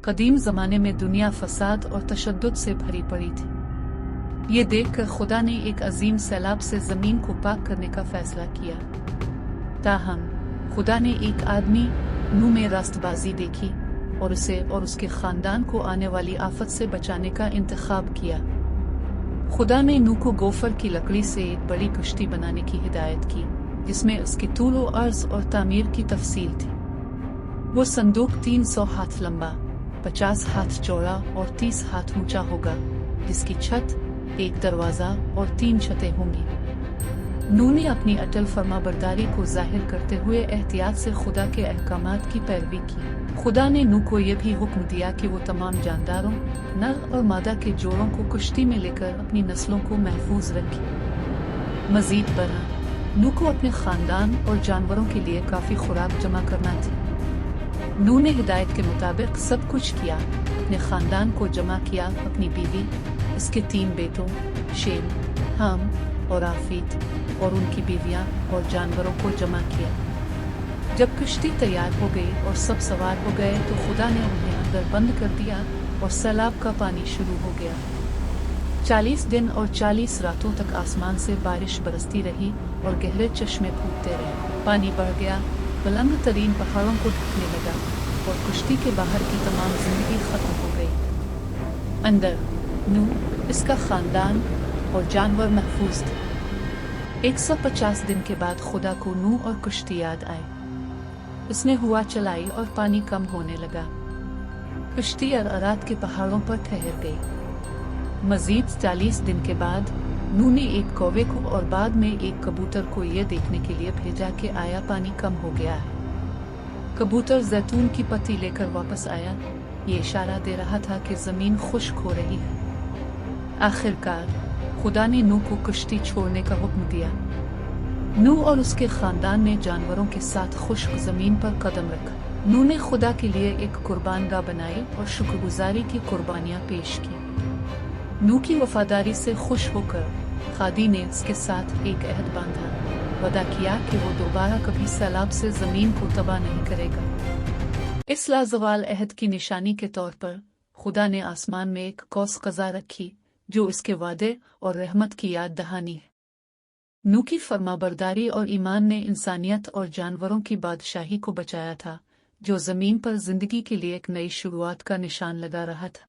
कदीम ज़माने में दुनिया फसाद और तशद्दुद से भरी पड़ी थी। ये देखकर खुदा ने एक अजीम सैलाब से ज़मीन को पाक करने का फैसला किया। ताहम खुदा ने एक आदमी नूह में रास्तबाजी देखी और उसे और उसके ख़ानदान को आने वाली आफत से बचाने का इंतखाब किया। खुदा ने नूह को गोफर की लकड़ी से एक बड़ी कश्ती बनाने की हिदायत की, जिसमें उसकी तूल व अर्ज़ और तामीर की तफसील थी। वो संदूक 300 हाथ लंबा, 50 हाथ चौड़ा और 30 हाथ ऊंचा होगा, जिसकी छत, एक दरवाज़ा और 3 छतें होंगी। नूह ने अपनी अटल फर्माबरदारी को जाहिर करते हुए एहतियात से खुदा के अहकामात की पैरवी की। खुदा ने नूह को यह भी हुक्म दिया कि वो तमाम जानदारों, नर और मादा के जोड़ों को कश्ती में लेकर अपनी नस्लों को महफूज रखे। मजीद बरआं नूह को अपने खानदान और जानवरों के लिए काफ़ी खुराक जमा करना थी। नूह ने हिदायत के मुताबिक सब कुछ किया। अपने खानदान को जमा किया, अपनी बीवी, इसके 3 बेटों शेम, हाम और आफीत और उनकी बीवियां और जानवरों को जमा किया। जब कश्ती तैयार हो गई और सब सवार हो गए तो खुदा ने उन्हें अंदर बंद कर दिया और सैलाब का पानी शुरू हो गया। 40 दिन और 40 रातों तक आसमान से बारिश बरसती रही और गहरे चश्मे फूटते रहे। पानी बढ़ गया, बुलंद तरीन पहाड़ों को ढकने लगा और कश्ती के बाहर की तमाम जिंदगी खत्म हो गई। अंदर नूह, इसका खानदान और जानवर महफूज थे। 150 दिन के बाद खुदा को नूह और कश्ती याद आई। उसने हुआ चलाई और पानी कम होने लगा। कश्ती अरारात के पहाड़ों पर ठहर गई। मजीद 40 दिन के बाद नूह ने एक कौवे को और बाद में एक कबूतर को यह देखने के लिए भेजा कि आया पानी कम हो गया है। कबूतर जैतून की पत्ती लेकर वापस आया, ये इशारा दे रहा था कि जमीन खुश्क हो रही है। आखिरकार खुदा ने नूह को कश्ती छोड़ने का हुक्म दिया। नूह और उसके खानदान ने जानवरों के साथ खुश्क जमीन पर कदम रखा। नूह ने खुदा के लिए एक कुर्बानगाह बनाई और शुक्रगुजारी की कुर्बानियां पेश की। नूह की वफादारी से खुश होकर खादी ने उसके साथ एक अहद बांधा, वादा किया कि वो दोबारा कभी सैलाब से जमीन को तबाह नहीं करेगा। इस लाजवाल अहद की निशानी के तौर पर खुदा ने आसमान में एक कौस कज़ा रखी, जो इसके वादे और रहमत की याद दहानी है। नूह की फर्माबरदारी और ईमान ने इंसानियत और जानवरों की बादशाही को बचाया था, जो जमीन पर जिंदगी के लिए एक नई शुरुआत का निशान लगा रहा था।